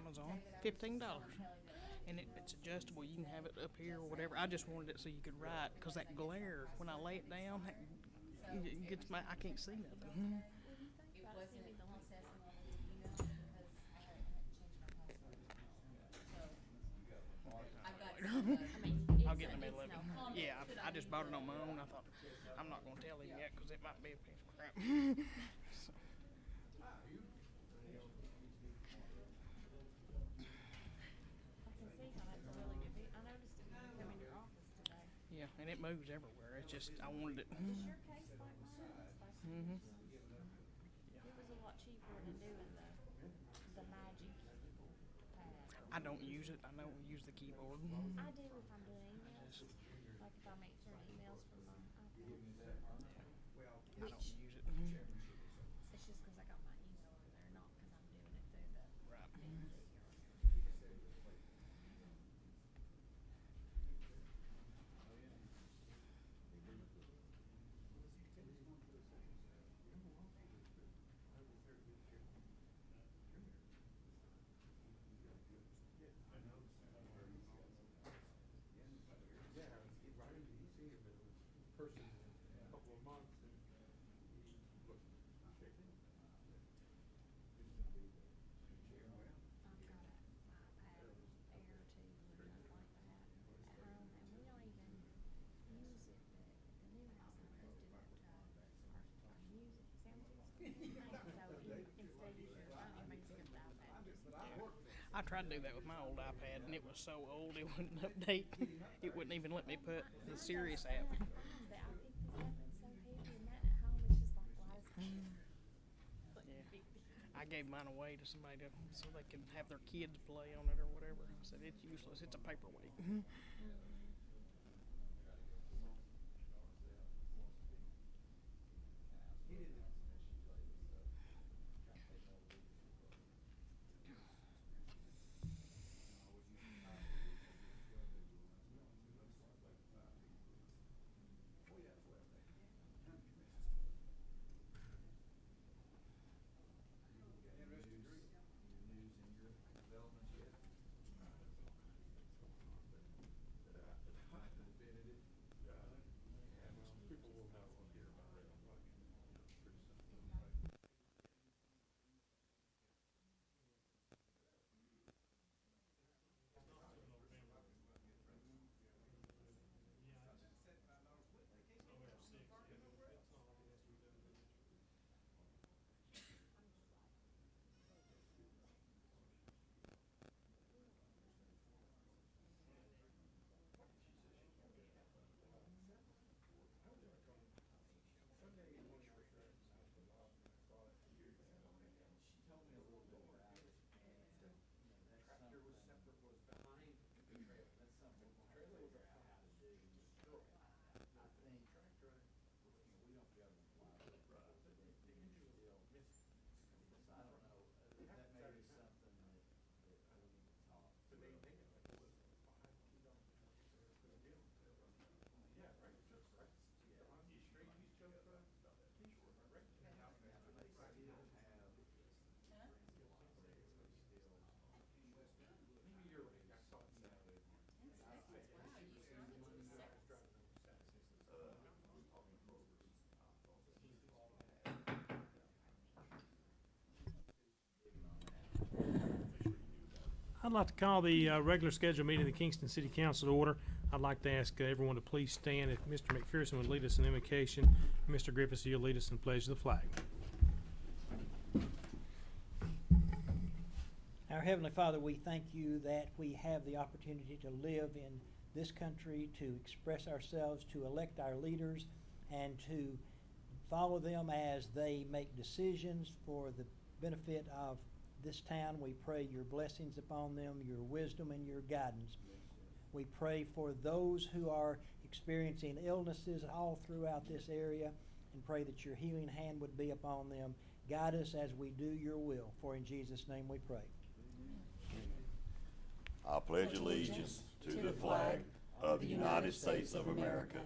Amazon, $15. And it's adjustable. You can have it up here or whatever. I just wanted it so you could write, because that glare, when I lay it down, it gets I can't see nothing. I'll get in the middle of it. Yeah, I just bought it on my own. I thought, I'm not going to tell him yet because it might be a piece of crap. So. I can see how that's a really good video. I noticed it when you come in your office today. Yeah, and it moves everywhere. It's just, I wanted it. Is your case like mine? It's like Yeah. it was a lot cheaper than doing the magic pad. I don't use it. I don't use the keyboard. I do if I'm doing emails. Like if I'm answering emails from my iPad. I don't use it. It's just because I got my email on there, not because I'm doing it through the Right. PC. Person in a couple of months and he looked shaky. I've got an iPad Air 2 and nothing like that at home, and we don't even use it, but the new house I hooked it up to our music sound system. So instead of using your phone, it makes you use the iPad. I tried to do that with my old iPad, and it was so old it wouldn't update. It wouldn't even let me put the Sirius app. But I picked this up, it's so heavy, and that at home is just like light as Yeah. I gave mine away to somebody so they can have their kids play on it or whatever. I said, it's useless. It's a paperweight. People will have on here about it. Pretty simple. I'd like to call the regular scheduled meeting of the Kingston City Council to order. I'd like to ask everyone to please stand. If Mr. McPherson would lead us in invocation, Mr. Griffiths, you'll lead us in the pledge of the flag. Our Heavenly Father, we thank you that we have the opportunity to live in this country, to express ourselves, to elect our leaders, and to follow them as they make decisions for the benefit of this town. We pray your blessings upon them, your wisdom and your guidance. We pray for those who are experiencing illnesses all throughout this area, and pray that your healing hand would be upon them. Guide us as we do your will, for in Jesus' name we pray. I pledge allegiance to the flag of the United States of America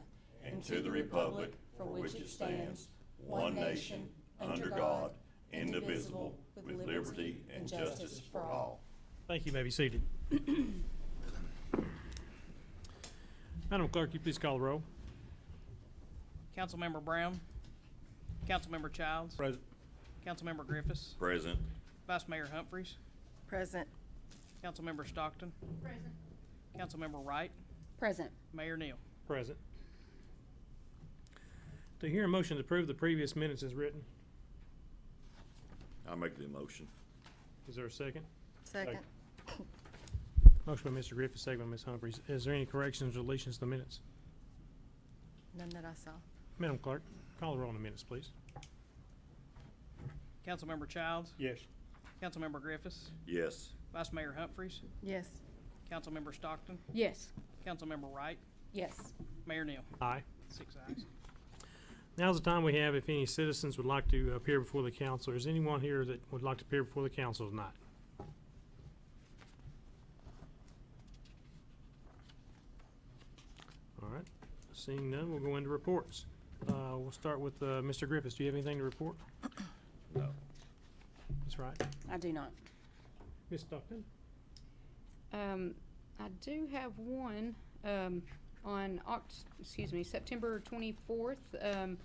and to the republic for which it stands, one nation, under God, indivisible, with liberty and justice for all. Thank you. You may be seated. Madam Clerk, you please call the roll. Councilmember Brown, Councilmember Childs, Present. Councilmember Griffiths, Present. Vice Mayor Humphries, Present. Councilmember Stockton, Present. Councilmember Wright, Present. Mayor Neal. Present. Do you hear a motion to approve the previous minutes as written? I'll make the motion. Is there a second? Second. Motion by Mr. Griffith, second by Ms. Humphries. Is there any corrections or deletions to the minutes? None that I saw. Madam Clerk, call the roll on the minutes, please. Councilmember Childs, Yes. Councilmember Griffiths, Yes. Vice Mayor Humphries, Yes. Councilmember Stockton, Yes. Councilmember Wright, Yes. Mayor Neal. Aye. 6 ayes. Now's the time we have if any citizens would like to appear before the council. Is anyone here that would like to appear before the council tonight? All right. Seeing none, we'll go into reports. We'll start with Mr. Griffiths. Do you have anything to report? No. That's right. I do not. Ms. Stockton? I do have one, on September 24th.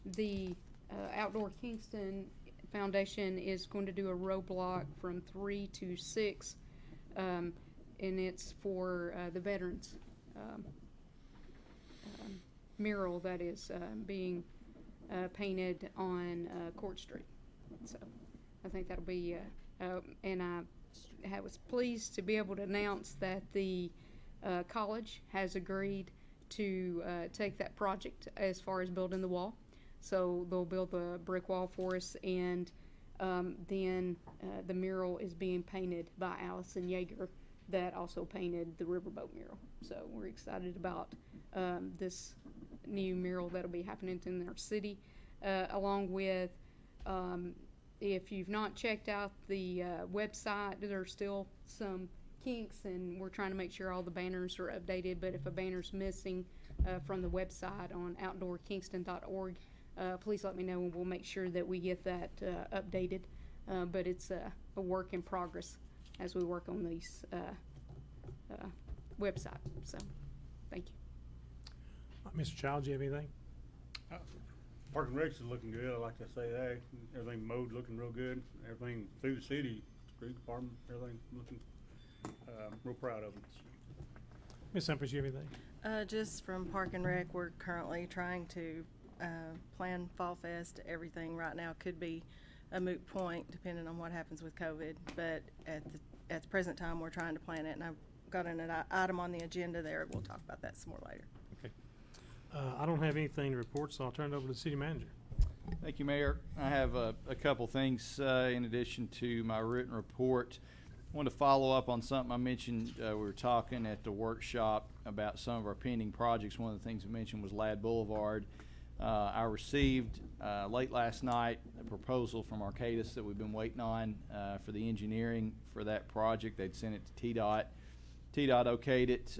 The Outdoor Kingston Foundation is going to do a roadblock from 3 to 6, and it's for the veterans mural that is being painted on Court Street. So I think that'll be, and I was pleased to be able to announce that the college has agreed to take that project as far as building the wall. So they'll build the brick wall for us, and then the mural is being painted by Allison Yeager that also painted the riverboat mural. So we're excited about this new mural that'll be happening in our city, along with if you've not checked out the website, there's still some kinks, and we're trying to make sure all the banners are updated. But if a banner's missing from the website on outdoorkingston.org, please let me know, and we'll make sure that we get that updated. But it's a work in progress as we work on these website. So, thank you. Mr. Child, do you have anything? Park and Recs is looking good. I like to say that. Everything mowed looking real good. Everything through the city, street department, everything looking real proud of them. Ms. Humphries, do you have anything? Just from Park and Rec, we're currently trying to plan Fall Fest. Everything right now could be a moot point depending on what happens with COVID, but at the present time we're trying to plan it, and I've got an item on the agenda there. We'll talk about that some more later. Okay. I don't have anything to report, so I'll turn it over to the city manager. Thank you, Mayor. I have a couple things in addition to my written report. I wanted to follow up on something I mentioned. We were talking at the workshop about some of our pending projects. One of the things I mentioned was Ladd Boulevard. I received late last night a proposal from Arcadis that we've been waiting on for the engineering for that project. They'd sent it to TDOT. TDOT okayed it,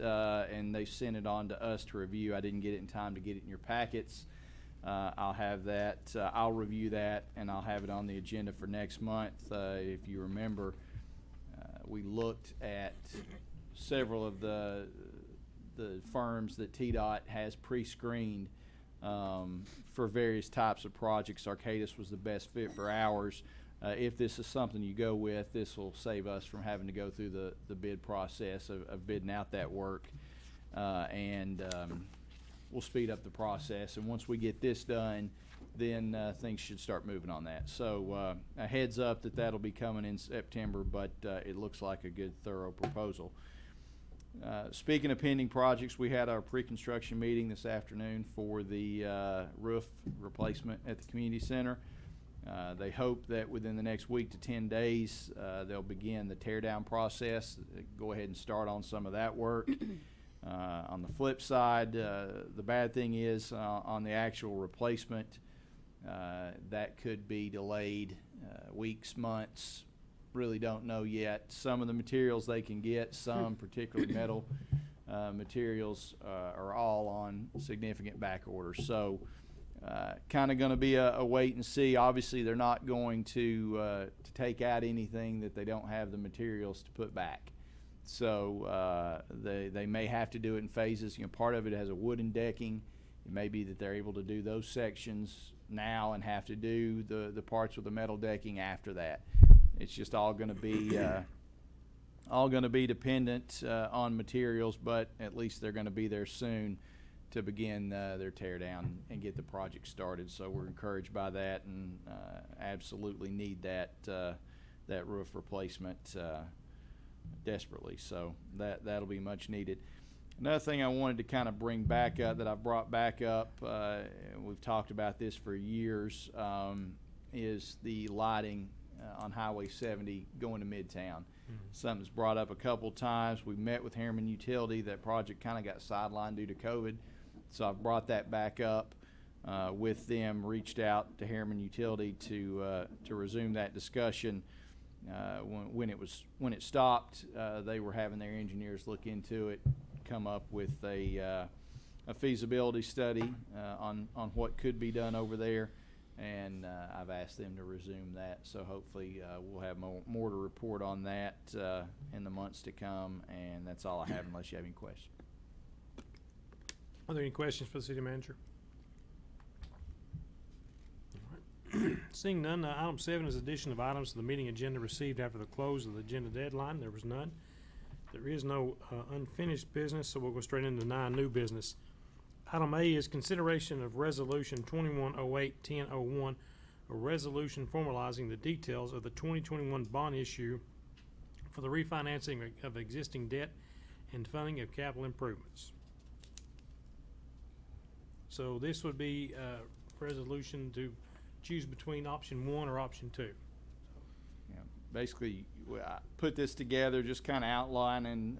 and they sent it on to us to review. I didn't get it in time to get it in your packets. I'll have that. I'll review that, and I'll have it on the agenda for next month. If you remember, we looked at several of the firms that TDOT has pre-screened for various types of projects. Arcadis was the best fit for ours. If this is something you go with, this will save us from having to go through the bid process of bidding out that work, and we'll speed up the process. And once we get this done, then things should start moving on that. So a heads up that that'll be coming in September, but it looks like a good, thorough proposal. Speaking of pending projects, we had our pre-construction meeting this afternoon for the roof replacement at the community center. They hope that within the next week to 10 days, they'll begin the tear down process, go ahead and start on some of that work. On the flip side, the bad thing is on the actual replacement, that could be delayed weeks, months, really don't know yet. Some of the materials they can get, some particularly metal materials, are all on significant back orders. So kind of going to be a wait and see. Obviously, they're not going to take out anything that they don't have the materials to put back. So they may have to do it in phases. You know, part of it has a wooden decking. It may be that they're able to do those sections now and have to do the parts with the metal decking after that. It's just all going to be dependent on materials, but at least they're going to be there soon to begin their tear down and get the project started. So we're encouraged by that, and absolutely need that roof replacement desperately. So that'll be much needed. Another thing I wanted to kind of bring back up that I've brought back up, we've talked about this for years, is the lighting on Highway 70 going to Midtown. Something's brought up a couple times. We met with Harriman Utility. That project kind of got sidelined due to COVID. So I've brought that back up with them, reached out to Harriman Utility to resume that discussion. When it stopped, they were having their engineers look into it, come up with a feasibility study on what could be done over there, and I've asked them to resume that. So hopefully we'll have more to report on that in the months to come, and that's all I have unless you have any questions. Are there any questions for the city manager? All right. Seeing none, item 7 is addition of items to the meeting agenda received after the close of the agenda deadline. There was none. There is no unfinished business, so we'll go straight into 9 new business. Item A is consideration of resolution 2108-1001, a resolution formalizing the details of the 2021 bond issue for the refinancing of existing debt and funding of capital improvements. So this would be a resolution to choose between option 1 or option 2. Yeah, basically, I put this together just kind of outlining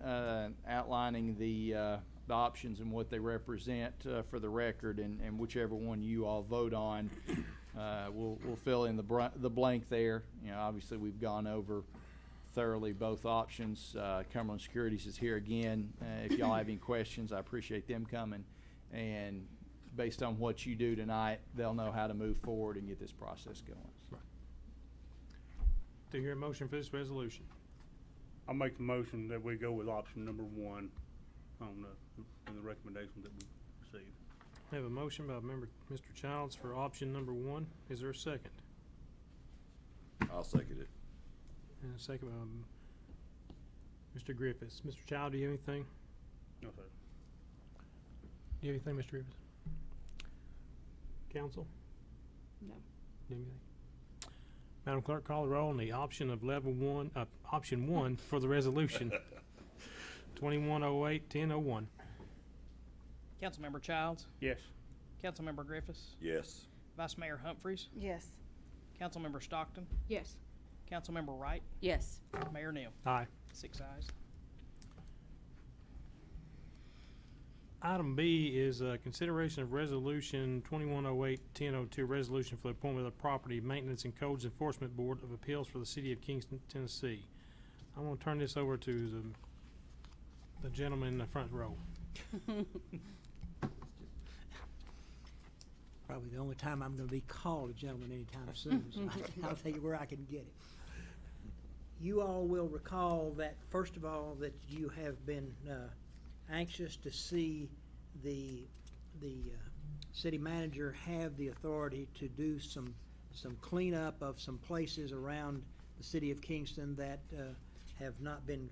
the options and what they represent for the record, and whichever one you all vote on, we'll fill in the blank there. You know, obviously we've gone over thoroughly both options. Cumberland Securities is here again. If y'all have any questions, I appreciate them coming, and based on what you do tonight, they'll know how to move forward and get this process going. Right. Do you hear a motion for this resolution? I'll make the motion that we go with option number 1 on the recommendations that we received. I have a motion by Mr. Childs for option number 1. Is there a second? I'll second it. And a second by Mr. Griffiths. Mr. Child, do you have anything? No, sir. Do you have anything, Mr. Griffiths? Council? No. Do you have anything? Madam Clerk, call the roll on the option of option 1 for the resolution 2108-1001. Councilmember Childs, Yes. Councilmember Griffiths, Yes. Vice Mayor Humphreys, Yes. Councilmember Stockton, Yes. Councilmember Wright, Yes. Mayor Neal. Aye. 6 ayes. Item B is consideration of resolution 2108-1002, resolution for the appointment of the Property Maintenance and Codes Enforcement Board of Appeals for the City of Kingston, Tennessee. I'm going to turn this over to the gentleman in the front row. Probably the only time I'm going to be called a gentleman anytime soon, so I'll tell you where I can get it. You all will recall that, first of all, that you have been anxious to see the city manager have the authority to do some cleanup of some places around the city of Kingston that have not been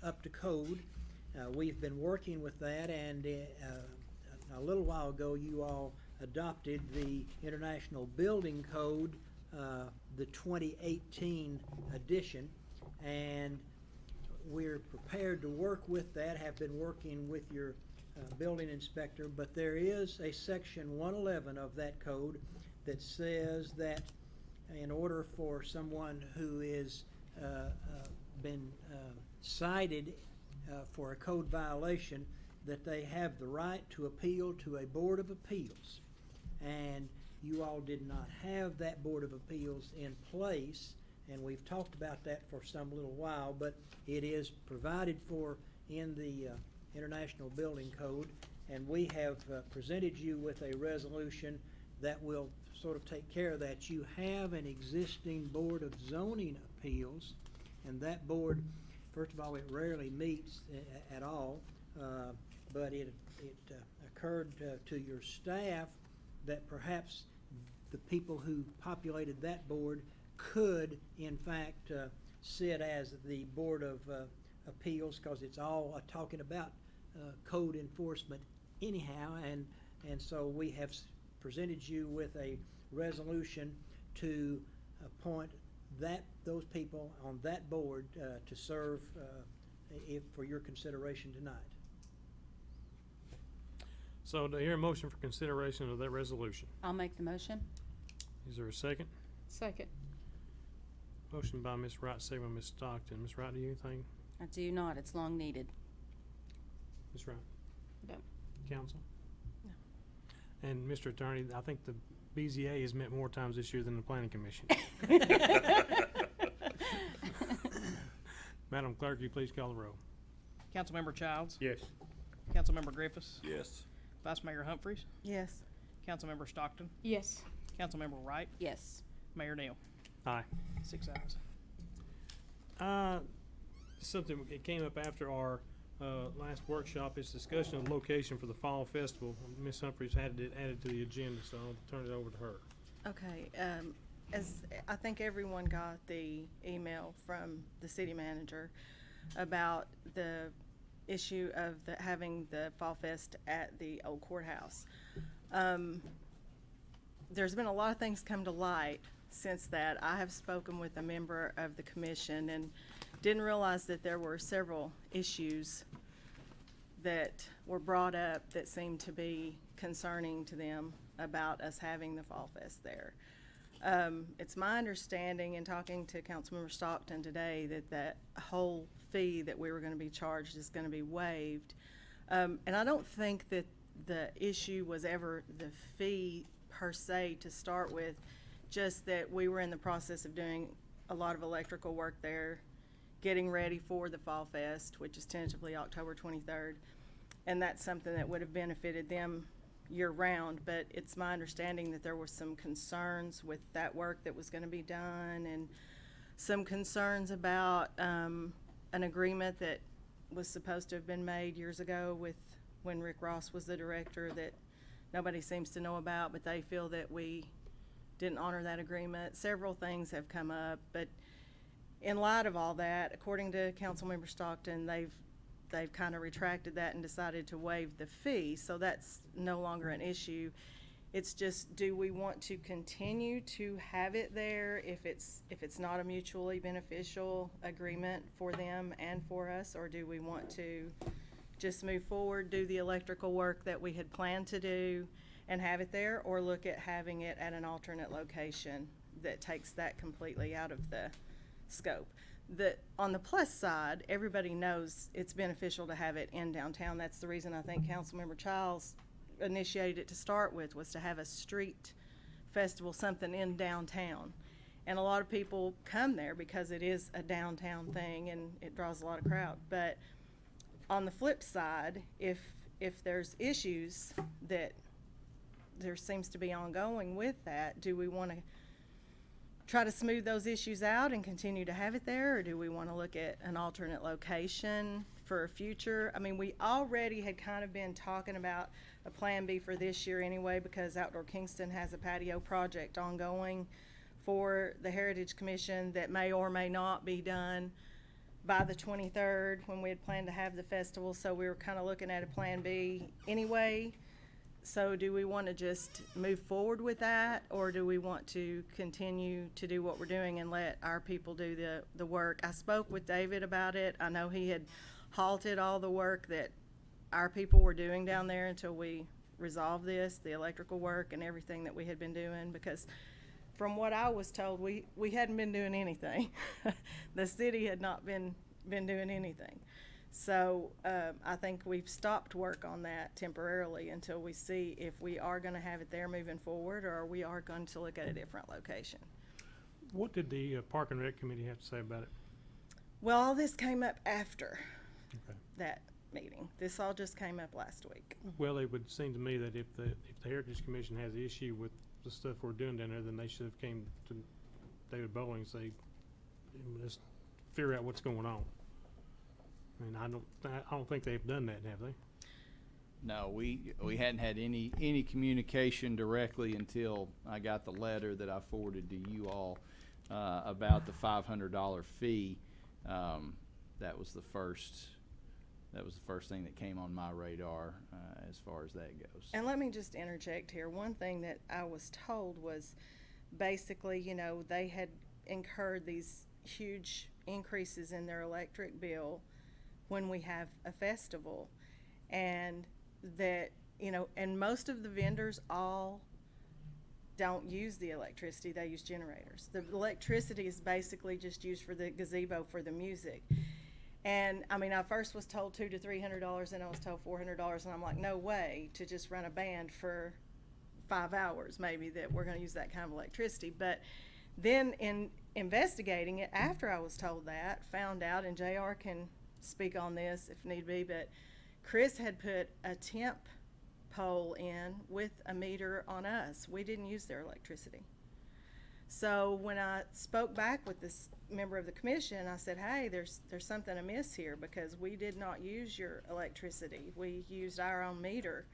up to code. We've been working with that, and a little while ago you all adopted the International Building Code, the 2018 edition, and we're prepared to work with that, have been working with your building inspector, but there is a section 111 of that code that says that in order for someone who is been cited for a code violation, that they have the right to appeal to a Board of Appeals. And you all did not have that Board of Appeals in place, and we've talked about that for some little while, but it is provided for in the International Building Code, and we have presented you with a resolution that will sort of take care of that. You have an existing Board of Zoning Appeals, and that board, first of all, it rarely meets at all, but it occurred to your staff that perhaps the people who populated that board could, in fact, sit as the Board of Appeals, because it's all talking about code enforcement anyhow, and so we have presented you with a resolution to appoint those people on that board to serve for your consideration tonight. So do I hear a motion for consideration of that resolution? I'll make the motion. Is there a second? Second. Motion by Ms. Wright, second by Ms. Stockton. Ms. Wright, do you have anything? I do not. It's long needed. Ms. Wright? No. Counsel? No. And Mr. Attorney, I think the BZA has met more times this year than the Planning Commission. Madam Clerk, will you please call the roll? Councilmember Childs? Yes. Councilmember Griffiths? Yes. Vice Mayor Humphries? Yes. Councilmember Stockton? Yes. Councilmember Wright? Yes. Mayor Neal? Aye. 6 ayes. Something, it came up after our last workshop, is discussion of location for the Fall Festival. Ms. Humphries had it added to the agenda, so I'll turn it over to her. Okay, as I think everyone got the email from the city manager about the issue of having the Fall Fest at the old courthouse. There's been a lot of things come to light since that. I have spoken with a member of the commission and didn't realize that there were several issues that were brought up that seemed to be concerning to them about us having the Fall Fest there. It's my understanding in talking to Councilmember Stockton today that that whole fee that we were going to be charged is going to be waived. And I don't think that the issue was ever the fee per se to start with, just that we were in the process of doing a lot of electrical work there, getting ready for the Fall Fest, which is tentatively October 23rd. And that's something that would have benefited them year-round, but it's my understanding that there were some concerns with that work that was going to be done, and some concerns about an agreement that was supposed to have been made years ago with when Rick Ross was the director that nobody seems to know about, but they feel that we didn't honor that agreement. Several things have come up, but in light of all that, according to Councilmember Stockton, they've kind of retracted that and decided to waive the fee, so that's no longer an issue. It's just, do we want to continue to have it there if it's not a mutually beneficial agreement for them and for us, or do we want to just move forward, do the electrical work that we had planned to do and have it there, or look at having it at an alternate location that takes that completely out of the scope? On the plus side, everybody knows it's beneficial to have it in downtown. That's the reason I think Councilmember Childs initiated it to start with, was to have a street festival, something in downtown. And a lot of people come there because it is a downtown thing and it draws a lot of crowd. But on the flip side, if there's issues that there seems to be ongoing with that, do we want to try to smooth those issues out and continue to have it there, or do we want to look at an alternate location for a future? I mean, we already had kind of been talking about a plan B for this year anyway, because Outdoor Kingston has a patio project ongoing for the Heritage Commission that may or may not be done by the 23rd when we had planned to have the festival, so we were kind of looking at a plan B anyway. So do we want to just move forward with that, or do we want to continue to do what we're doing and let our people do the work? I spoke with David about it. I know he had halted all the work that our people were doing down there until we resolved this, the electrical work and everything that we had been doing, because from what I was told, we hadn't been doing anything. The city had not been doing anything. So I think we've stopped work on that temporarily until we see if we are going to have it there moving forward, or we are going to look at a different location. What did the Park and Rec Committee have to say about it? Well, all this came up after Okay. that meeting. This all just came up last week. Well, it would seem to me that if the Heritage Commission has an issue with the stuff we're doing down there, then they should have came to David Bowling and say, let's figure out what's going on. I mean, I don't think they've done that, have they? No, we hadn't had any communication directly until I got the letter that I forwarded to you all about the $500 fee. That was the first thing that came on my radar as far as that goes. And let me just interject here. One thing that I was told was basically, you know, they had incurred these huge increases in their electric bill when we have a festival, and that, you know, and most of the vendors all don't use the electricity, they use generators. The electricity is basically just used for the gazebo for the music. And I mean, I first was told $200 to $300, and I was told $400, and I'm like, no way to just run a band for 5 hours, maybe, that we're going to use that kind of electricity. But then in investigating it, after I was told that, found out, and JR can speak on this if need be, but Chris had put a temp pole in with a meter on us. We didn't use their electricity. So when I spoke back with this member of the commission, I said, hey, there's something amiss here, because we did not use your electricity. We used our own meter.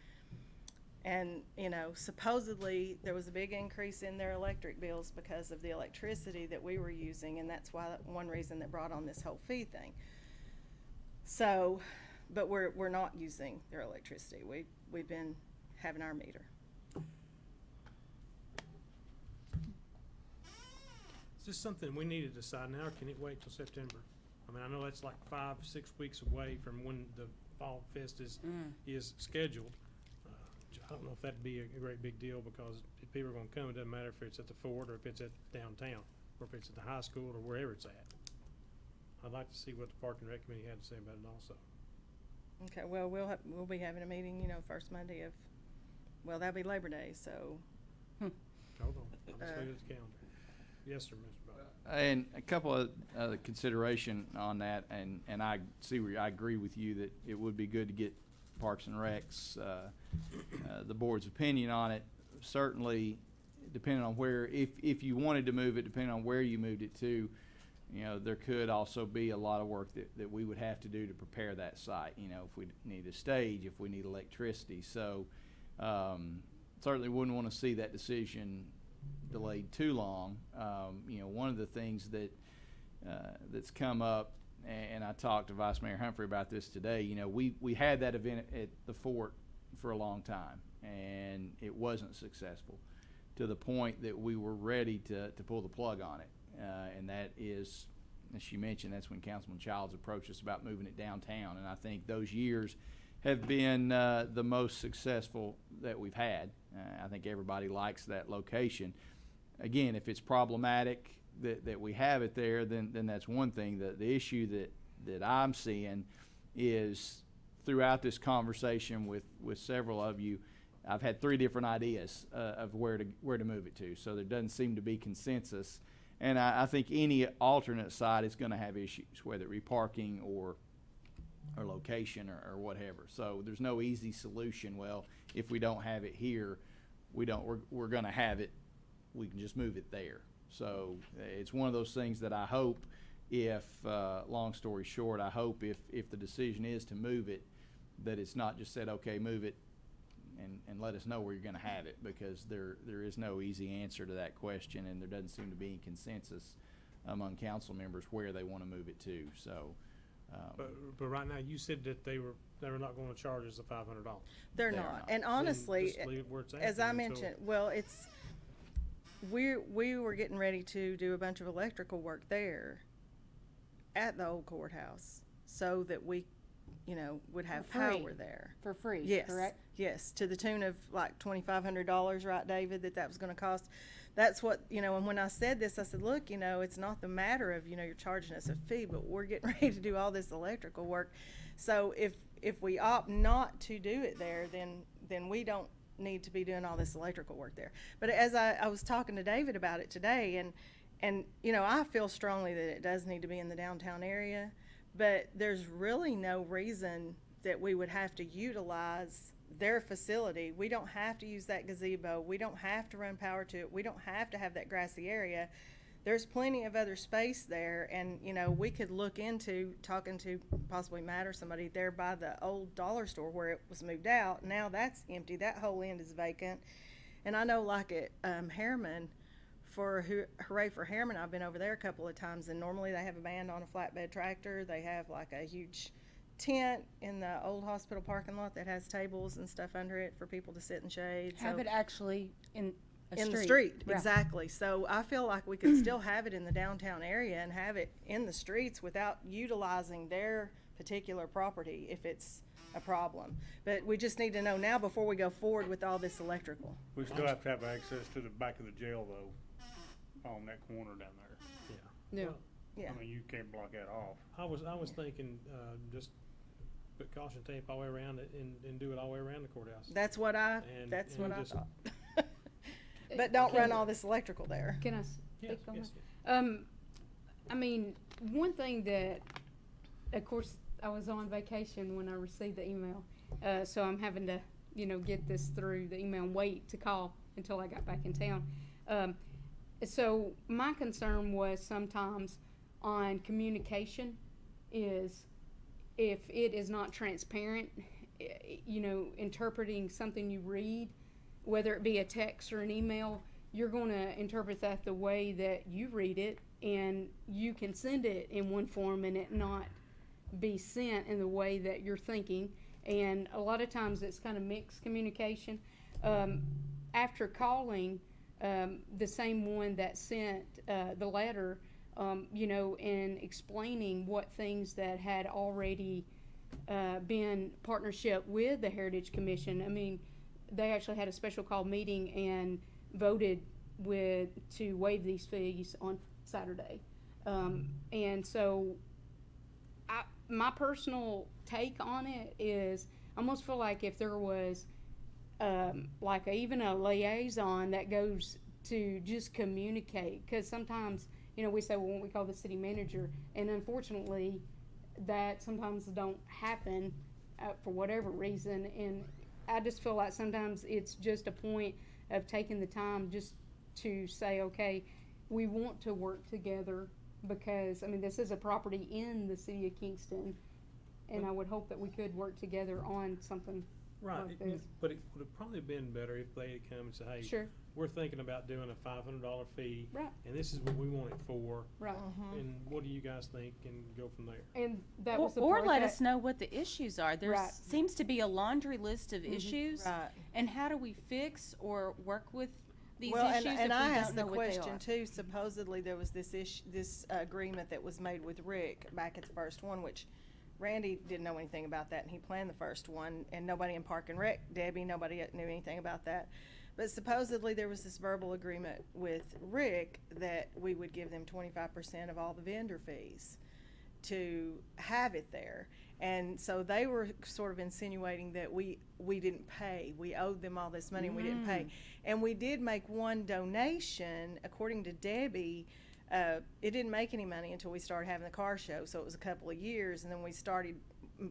And, you know, supposedly there was a big increase in their electric bills because of the electricity that we were using, and that's why one reason that brought on this whole fee thing. So, but we're not using their electricity. We've been having our meter. Is this something we need to decide now, or can it wait till September? I mean, I know that's like 5-6 weeks away from when the Fall Fest is scheduled. I don't know if that'd be a great big deal, because if people are gonna come, it doesn't matter if it's at the fort or if it's at downtown or if it's at the high school or wherever it's at. I'd like to see what the Park and Rec Committee had to say about it also. Okay, well, we'll be having a meeting, you know, first Monday of, well, that'll be Labor Day, so. Hold on, I'll just leave it at the calendar. Yes, sir, Mr. Bob. And a couple of other consideration on that, and I see where I agree with you that it would be good to get Parks and Recs, the board's opinion on it. Certainly, depending on where, if you wanted to move it, depending on where you moved it to, you know, there could also be a lot of work that we would have to do to prepare that site. You know, if we need a stage, if we need electricity. So certainly wouldn't want to see that decision delayed too long. You know, one of the things that that's come up, and I talked to Vice Mayor Humphrey about this today, you know, we had that event at the fort for a long time, and it wasn't successful to the point that we were ready to pull the plug on it. And that is, as she mentioned, that's when Councilman Childs approached us about moving it downtown. And I think those years have been the most successful that we've had. I think everybody likes that location. Again, if it's problematic that we have it there, then that's one thing. The issue that I'm seeing is, throughout this conversation with several of you, I've had 3 different ideas of where to move it to. So there doesn't seem to be consensus. And I think any alternate site is going to have issues, whether it be parking or location or whatever. So there's no easy solution. Well, if we don't have it here, we're going to have it. We can just move it there. So it's one of those things that I hope, if long story short, I hope if the decision is to move it, that it's not just said, okay, move it and let us know where you're going to have it, because there is no easy answer to that question, and there doesn't seem to be any consensus among council members where they want to move it to. So, but right now, you said that they were not going to charge us the $500. They're not. And honestly, just leave it where it's at as I then mentioned, well, we were getting ready to do a bunch of electrical work there at the old courthouse, so that we, you know, would have For free. power there. For free, Yes, correct? yes, to the tune of like $2,500, right, David, that was going to cost. That's what, you know, and when I said this, I said, look, you know, it's not the matter of, you know, you're charging us a fee, but we're getting ready to do all this electrical work. So if we opt not to do it there, then we don't need to be doing all this electrical work there. But as I was talking to David about it today, and you know, I feel strongly that it does need to be in the downtown area, but there's really no reason that we would have to utilize their facility. We don't have to use that gazebo. We don't have to run power to it. We don't have to have that grassy area. There's plenty of other space there, and, you know, we could look into talking to possibly Matt or somebody there by the old dollar store where it was moved out. Now that's empty. That whole end is vacant. And I know, like at Harriman, for Hooray for Harriman, I've been over there a couple of times, and normally they have a band on a flatbed tractor. They have like a huge tent in the old hospital parking lot that has tables and stuff under it for people to sit in shade. Have it actually in a in street. the street, Yeah. exactly. So I feel like we could still have it in the downtown area and have it in the streets without utilizing their particular property if it's a problem. But we just need to know now before we go forward with all this electrical. We still have to have access to the back of the jail though, on that corner down there. Yeah. Yeah. Yeah. I mean, you can't block that off. I was thinking, just put caution tape all the way around it and do it all the way around the courthouse. That's what I And- that's and what I just- thought. But don't run all this electrical there. Can I Yes, speak on yes, that? I mean, one thing that, of course, I was on vacation when I received the email, so I'm having to, get this through the email and wait to call until I got back in town. So my concern was sometimes on communication is if it is not transparent, interpreting something you read, whether it be a text or an email, you're going to interpret that the way that you read it, and you can send it in one form and it not be sent in the way that you're thinking. And a lot of times it's kind of mixed communication. After calling the same one that sent the letter, and explaining what things that had already been partnership with the Heritage Commission, I mean, they actually had a special call meeting and voted to waive these fees on Saturday. And so my personal take on it is I almost feel like if there was even a liaison that goes to just communicate, because sometimes, we say, well, when we call the city manager, and unfortunately that sometimes don't happen for whatever reason. And I just feel like sometimes it's just a point of taking the time just to say, okay, we want to work together because, this is a property in the city of Kingston, and I would hope that we could work together on something Right, like this. but it would have probably been better if they had come and said, hey, Sure. we're thinking about doing a $500 fee, Right. and this is what we want it for, Right. and what do you guys think, and go from there. And that Or, was the or part let that- us know what the issues are. There Right. seems to be a laundry list of issues. Right. And how do we fix or work with these Well, issues and if we I don't asked the know what they question are? too. Supposedly there was this agreement that was made with Rick back at the first one, which Randy didn't know anything about that, and he planned the first one, and nobody in Park and Rec, Debbie, nobody knew anything about that. But supposedly there was this verbal agreement with Rick that we would give them 25% of all the vendor fees to have it there. And so they were sort of insinuating that we didn't pay. We owed them all this money and we didn't pay. And we did make one donation, according to Debbie. It didn't make any money until we started having the car show, so it was a couple of years, and then we started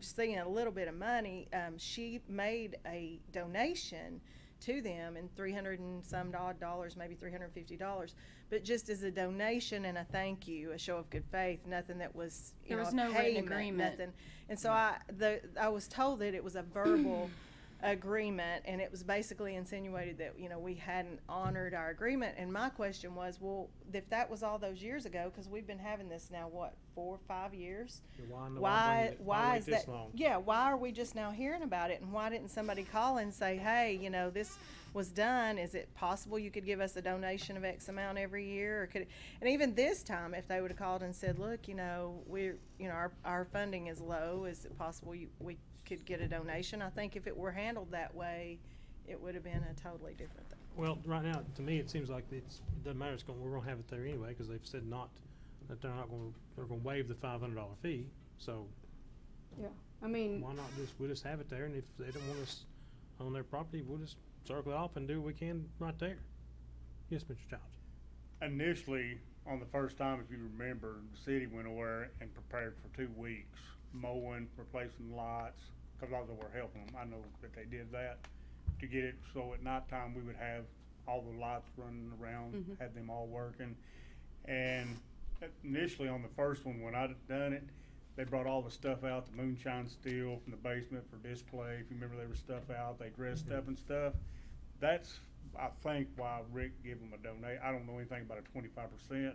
seeing a little bit of money. She made a donation to them in $300 and some odd dollars, maybe $350, but just as a donation and a thank you, a show of good faith, nothing that was, There was a no written payment, agreement. nothing. And so I was told that it was a verbal agreement, and it was basically insinuated that, we hadn't honored our agreement. And my question was, well, if that was all those years ago, because we've been having this now, what, 4 or 5 years? Why wait is this that? long? Yeah, why are we just now hearing about it? And why didn't somebody call and say, hey, this was done? Is it possible you could give us a donation of X amount every year? Or and even this time, if they would have called and said, look, our funding is low, is it possible we could get a donation? I think if it were handled that way, it would have been a totally different thing. Well, right now, to me, it seems like it doesn't matter, we're gonna have it there anyway, because they've said that they're gonna waive the $500 fee, so Yeah. why not we'll just have it there, and if they don't want us on their property, we'll just circle it off and do what we can right there. Yes, Mr. Childs. Initially, on the first time, if you remember, the city went over and prepared for 2 weeks, mowing, replacing lights, cause I was over helping them, I know that they did that to get it so at nighttime we would have all the lights running around, had them all working. And initially on the first one, when I done it, they brought all the stuff out, the moonshine steel from the basement for display. If you remember, there was stuff out, they dressed up and stuff. That's, I think, why Rick gave them a donate. I don't know anything about a 25%,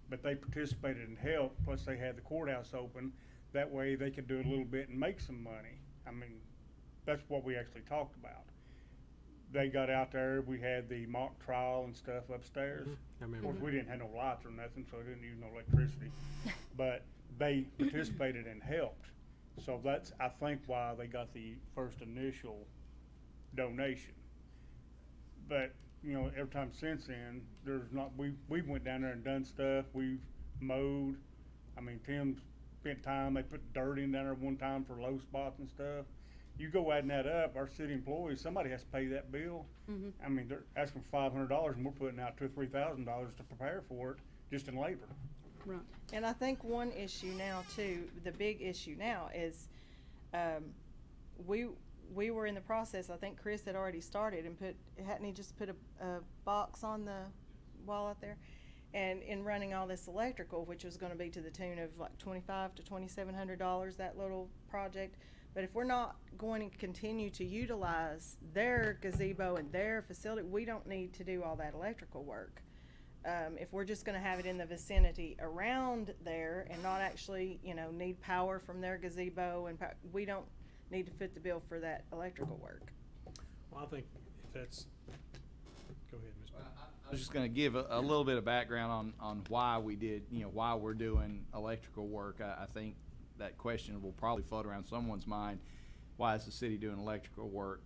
but they participated and helped, plus they had the courthouse open. That way they could do a little bit and make some money. I mean, that's what we actually talked about. They got out there, we had the mock trial and stuff upstairs. I Of remember course, that. we didn't have no lights or nothing, so they didn't use no electricity. But they participated and helped. So that's, I think, why they got the first initial donation. But, you know, every time since then, there's not, we went down there and done stuff. We've mowed. I mean, Tim spent time, they put dirt in down there one time for low spots and stuff. You go adding that up, our city employees, somebody has to pay that bill. I mean, they're asking for $500 and we're putting out $2,000 or $3,000 to prepare for it, just in labor. Right. And I think one issue now too, the big issue now is, we were in the process, I think Chris had already started and hadn't he just put a box on the wall out there? And in running all this electrical, which was gonna be to the tune of like $2,500 to $2,700, that little project. But if we're not going to continue to utilize their gazebo and their facility, we don't need to do all that electrical work. If we're just gonna have it in the vicinity around there and not actually, you know, need power from their gazebo and we don't need to foot the bill for that electrical work. Well, I think if that's, go ahead, Mr. I was just gonna give a little bit of background on why we did, you know, why we're doing electrical work. I think that question will probably float around someone's mind. Why is the city doing electrical work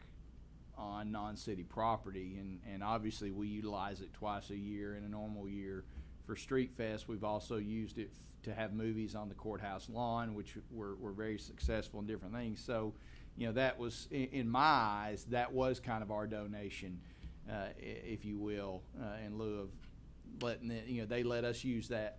on non-city property? And obviously we utilize it twice a year in a normal year. For Street Fest, we've also used it to have movies on the courthouse lawn, which were very successful in different things. So, you know, that was, in my eyes, that was kind of our donation, if you will, in lieu of letting it, you know, they let us use that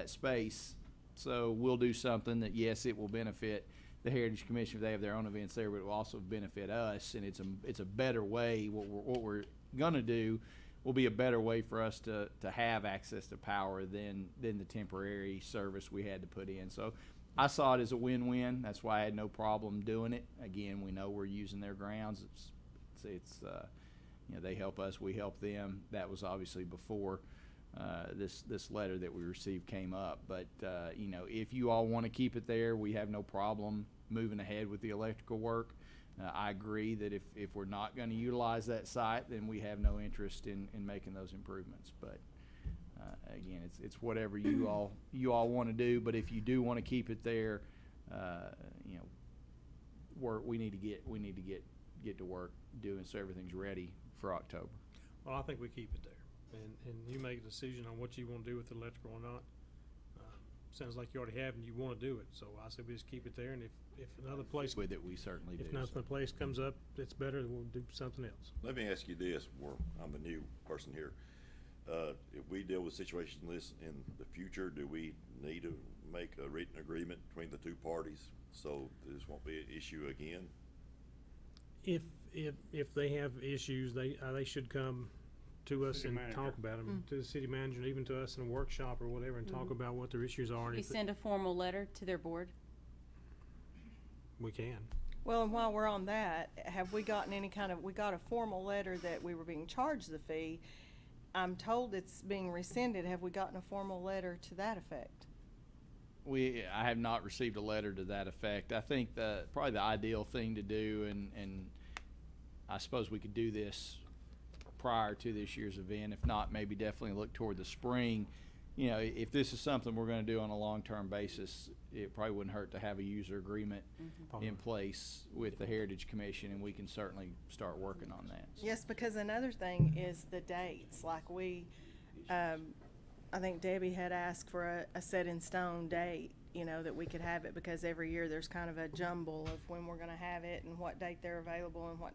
space. So we'll do something that, yes, it will benefit the Heritage Commission if they have their own events there, but it will also benefit us. And it's a better way. What we're gonna do will be a better way for us to have access to power than the temporary service we had to put in. So I saw it as a win-win. That's why I had no problem doing it. Again, we know we're using their grounds. It's you know, they help us, we help them. That was obviously before this letter that we received came up. But you know, if you all want to keep it there, we have no problem moving ahead with the electrical work. I agree that if we're not going to utilize that site, then we have no interest in making those improvements. But again, it's whatever you all want to do. But if you do want to keep it there, you know, we need to get to work doing so everything's ready for October. Well, I think we keep it there, and you make a decision on what you want to do with the electrical or not. Sounds like you already have and you want to do it, so I said we just keep it there, and if another place, With it, we certainly do. if another place comes up that's better, we'll do something else. Let me ask you this, I'm the new person here. If we deal with situations like this in the future, do we need to make a written agreement between the two parties so this won't be an issue again? If they have issues, they should come to us City and manager. talk about them, to the city manager, and even to us in a workshop or whatever, and talk about what their issues are. And You if send a formal letter to their board? we can. Well, and while we're on that, have we gotten any kind of, we got a formal letter that we were being charged the fee. I'm told it's being rescinded. Have we gotten a formal letter to that effect? I have not received a letter to that effect. I think probably the ideal thing to do, and I suppose we could do this prior to this year's event. If not, maybe definitely look toward the spring. You know, if this is something we're going to do on a long-term basis, it probably wouldn't hurt to have a user agreement in place with the Heritage Commission, and we can certainly start working on that. Yes, because another thing is the dates. Like I think Debbie had asked for a set-in-stone date, you know, that we could have it, because every year there's kind of a jumble of when we're going to have it and what date they're available and what.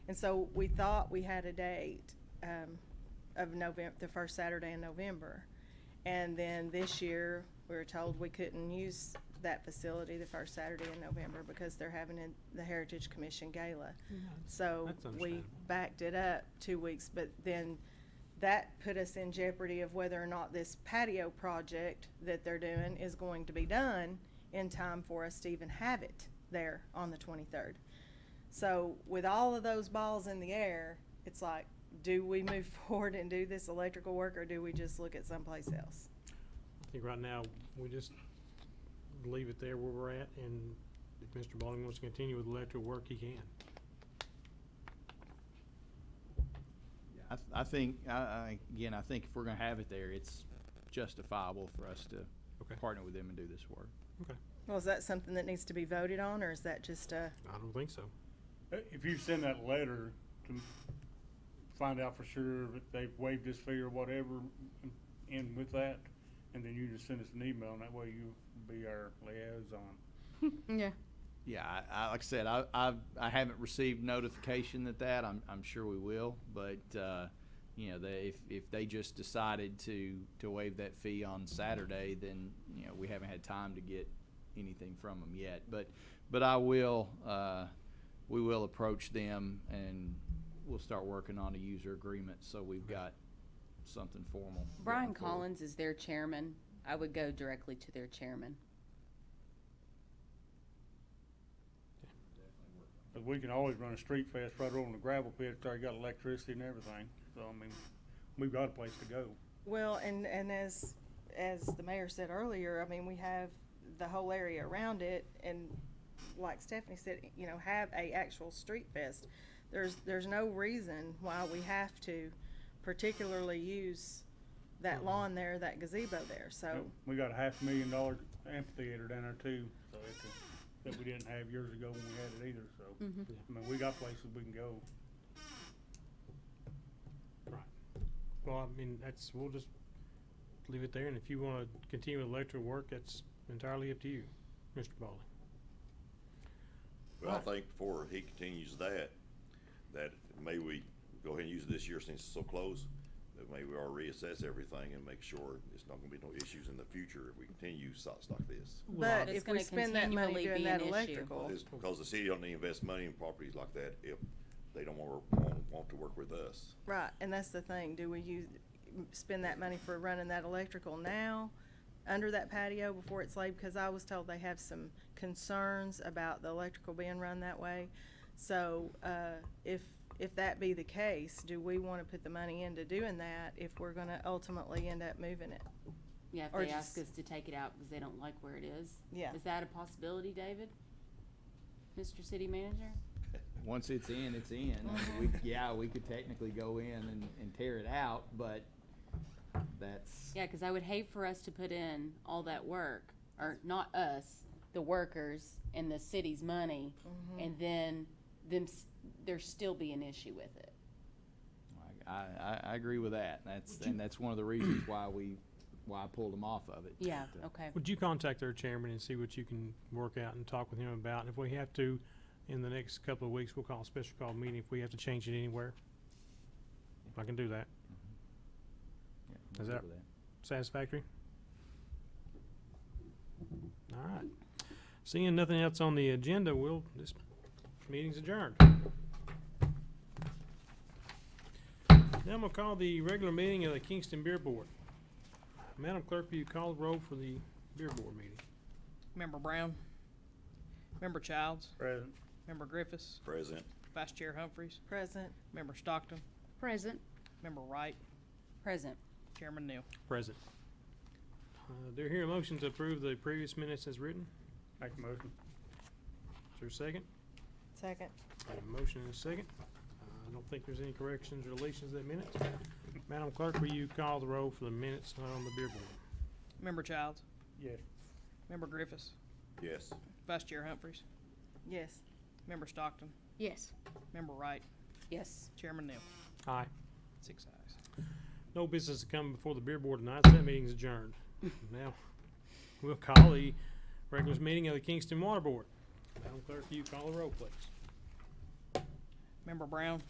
And so we thought we had a date of November, the first Saturday in November. And then this year we were told we couldn't use that facility the first Saturday in November because they're having the Heritage Commission Gala. So That's we understandable. backed it up 2 weeks, but then that put us in jeopardy of whether or not this patio project that they're doing is going to be done in time for us to even have it there on the 23rd. So with all of those balls in the air, it's like, do we move forward and do this electrical work, or do we just look at someplace else? I think right now, we just leave it there where we're at, and if Mr. Baldwin wants to continue with electrical work, he can. I think, again, I think if we're gonna have it there, it's justifiable for us to Okay. partner with them and do this work. Okay. Well, is that something that needs to be voted on, or is that just a? I don't think so. If you send that letter to find out for sure that they've waived this fee or whatever, and with that, and then you just send us an email, and that way you be our liaison. Yeah. Yeah, I like I said, I haven't received notification that I'm sure we will, but you know, if they just decided to waive that fee on Saturday, then you know we haven't had time to get anything from them yet. But I will, we will approach them and we'll start working on a user agreement so we've got something formal. Brian going forward. Collins is their chairman. I would go directly to their chairman. But we can always run a street fest right over in the gravel pit. It's already got electricity and everything. So, I mean, we've got a place to go. Well, and as the mayor said earlier, I mean, we have the whole area around it, and like Stephanie said, you know, have a actual street fest. There's no reason why we have to particularly use that lawn there, that gazebo there, so. Yep, we got a $500,000 amphitheater down there too, so that we didn't have years ago when we had it either, so. I mean, we got places we can go. Right. Well, I mean, we'll just leave it there, and if you wanna continue with electrical work, that's entirely up to you, Mr. Baldwin. Well, I think before he continues that maybe we go ahead and use it this year since it's so close, that maybe we ought to reassess everything and make sure it's not gonna be no issues in the future if we continue sites like this. But It's if we gonna spend that money continually doing be that an issue. electrical, It's because the city don't need to invest money in properties like that if they don't want to work with us. right, and that's the thing, do we spend that money for running that electrical now, under that patio before it's laid? Because I was told they have some concerns about the electrical being run that way. So, if that be the case, do we wanna put the money into doing that if we're gonna ultimately end up moving it? Yeah, if Or they ask just- us to take it out because they don't like where it is. Yeah. Is that a possibility, David? Mr. City Manager? Once it's in, it's in. We could technically go in and tear it out, but that's. Yeah, because I would hate for us to put in all that work, or not us, the workers, and the city's money, and then there still be an issue with it. I agree with that. That's one of the reasons why I pulled them off of it. Yeah, But, okay. Would you contact their chairman and see what you can work out and talk with him about? And if we have to, in the next couple of weeks, we'll call a special call meeting if we have to change it anywhere. I can do that. yeah, Is we'll that- go with Satisfactory? All right. Seeing nothing else on the agenda, this meeting's adjourned. Now I'm gonna call the regular meeting of the Kingston Beer Board. Madam Clerk, will you call the roll for the Beer Board meeting? Member Brown, Member Childs, Present. Member Griffiths, President, Vice Chair Humphreys, Present. Member Stockton, Present. Member Wright, Present. Chairman Neal. Present. Do I hear a motion to approve the previous minutes as written? Make a motion. Is there a second? Second. I have a motion and a second. I don't think there's any corrections or deletions to that minutes. Madam Clerk, will you call the roll for the minutes on the Beer Board? Member Childs, Yes. Member Griffiths, yes. Vice Chair Humphreys, Yes. Member Stockton, Yes. Member Wright, Yes. Chairman Neal. Aye. 6 ayes. No business to come before the Beer Board tonight, so that meeting's adjourned. Now, we'll call the regular meeting of the Kingston Water Board. Madam Clerk, will you call the roll, please? Member Brown,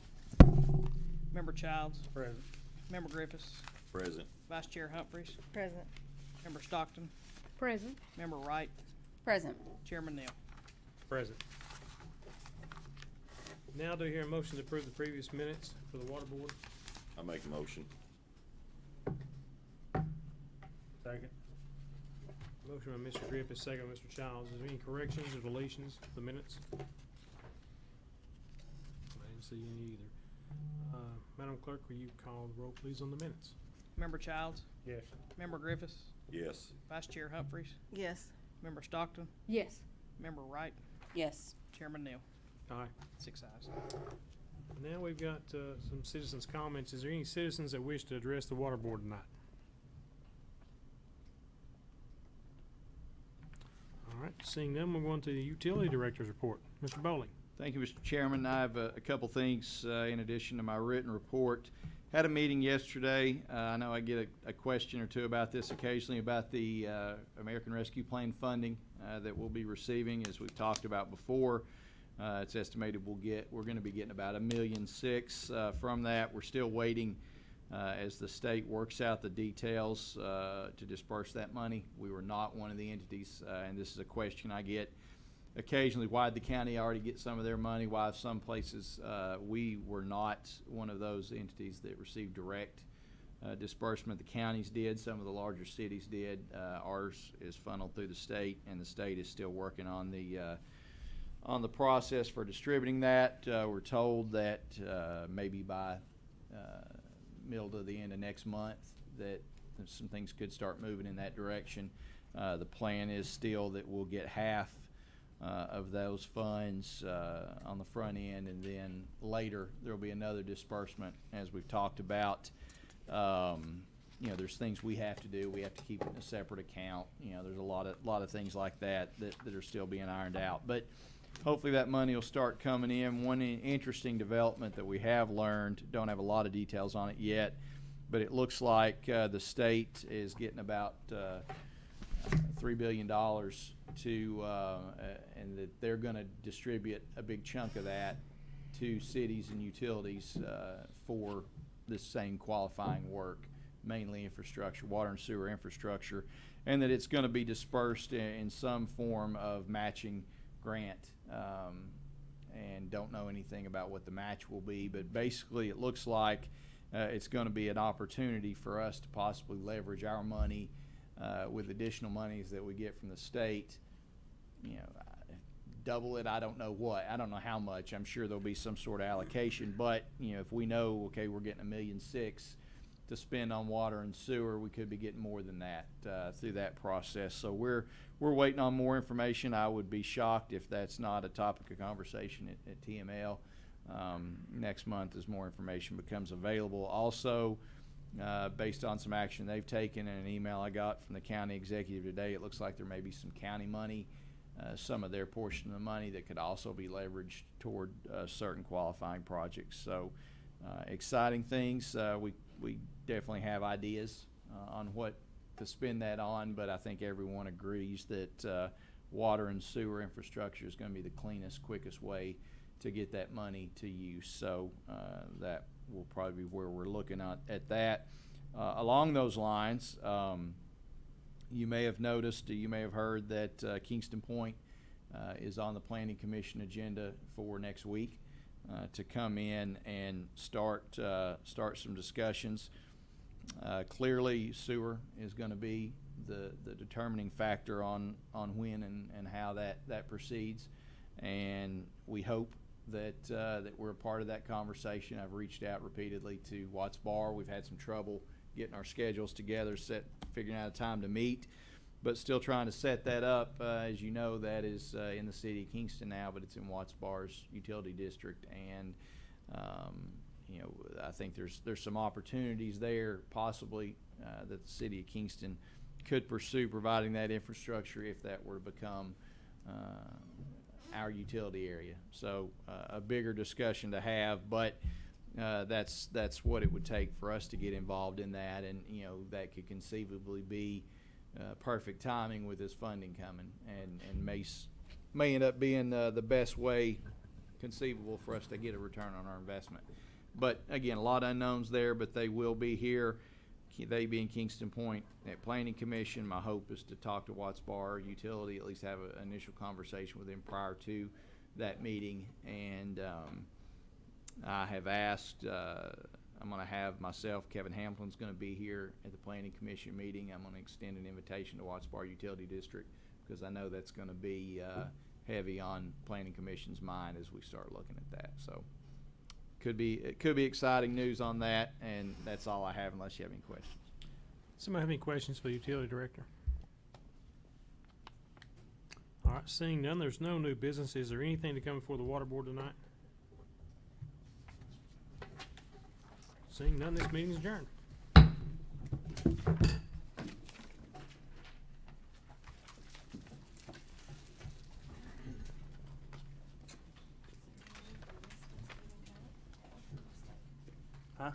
Member Childs, Present. Member Griffiths, President, Vice Chair Humphreys, Present. Member Stockton, Present. Member Wright, Present. Chairman Neal. Present. Now do I hear a motion to approve the previous minutes for the water board? I make a motion. Second. Motion by Mr. Griffith, second by Mr. Childs. Is there any corrections or deletions to the minutes? I didn't see any either. Madam Clerk, will you call the roll, please, on the minutes? Member Childs? Yes. Member Griffiths? Yes. Vice Chair Humphreys? Yes. Member Stockton? Yes. Member Wright? Yes. Chairman Neal. Aye. 6 ayes. Now we've got some citizens' comments. Is there any citizens that wish to address the water board tonight? All right, seeing none, we'll go on to the utility director's report. Mr. Bowling. Thank you, Mr. Chairman. I have a couple things in addition to my written report. Had a meeting yesterday. I know I get a question or two about this occasionally about the American Rescue Plan funding that we'll be receiving. As we've talked about before, it's estimated we're going to be getting about $1.6 million from that. We're still waiting as the state works out the details to disperse that money. We were not one of the entities, and this is a question I get occasionally. Why did the county already get some of their money? Why some places we were not one of those entities that received direct disbursement? The counties did. Some of the larger cities did. Ours is funneled through the state, and the state is still working on the process for distributing that. We're told that maybe by middle to the end of next month that some things could start moving in that direction. The plan is still that we'll get half of those funds on the front end, and then later there'll be another disbursement. As we've talked about, you know, there's things we have to do. We have to keep it in a separate account. You know, there's a lot of things like that are still being ironed out. But hopefully that money will start coming in. One interesting development that we have learned, don't have a lot of details on it yet, but it looks like the state is getting about $3 billion to, and that they're going to distribute a big chunk of that to cities and utilities for this same qualifying work, mainly infrastructure, water and sewer infrastructure, and that it's going to be dispersed in some form of matching grant. And don't know anything about what the match will be, but basically it looks like it's going to be an opportunity for us to possibly leverage our money with additional monies that we get from the state. You know, double it, I don't know what, I don't know how much. I'm sure there'll be some sort of allocation, but you know, if we know, okay, we're getting $1.6 million to spend on water and sewer, we could be getting more than that through that process. So we're waiting on more information. I would be shocked if that's not a topic of conversation at TML next month as more information becomes available. Also, based on some action they've taken and an email I got from the county executive today, it looks like there may be some county money, some of their portion of the money that could also be leveraged toward certain qualifying projects. So exciting things. We definitely have ideas on what to spend that on, but I think everyone agrees that water and sewer infrastructure is going to be the cleanest, quickest way to get that money to use. So that will probably be where we're looking at that. Along those lines, you may have noticed, you may have heard that Kingston Point is on the Planning Commission agenda for next week to come in and start some discussions. Clearly, sewer is going to be the determining factor on when and how that proceeds, and we hope that we're a part of that conversation. I've reached out repeatedly to Watts Bar. We've had some trouble getting our schedules together, figuring out a time to meet, but still trying to set that up. As you know, that is in the city of Kingston now, but it's in Watts Bar's utility district, and you know, I think there's some opportunities there possibly that the city of Kingston could pursue providing that infrastructure if that were to become our utility area. So a bigger discussion to have, but that's what it would take for us to get involved in that, and you know, that could conceivably be perfect timing with this funding coming, and may end up being the best way conceivable for us to get a return on our investment. But again, a lot of unknowns there, but they will be here. they being Kingston Point at Planning Commission. My hope is to talk to Watts Bar Utility, at least have an initial conversation with them prior to that meeting. And I have asked, I'm going to have myself, Kevin Hamlin's going to be here at the Planning Commission meeting. I'm going to extend an invitation to Watts Bar Utility District because I know that's going to be heavy on Planning Commission's mind as we start looking at that. So it could be exciting news on that, and that's all I have unless you have any questions. Somebody have any questions for the utility director? All right, seeing none, there's no new business. Is there anything to come before the water board tonight? Seeing none, this meeting is adjourned. Huh?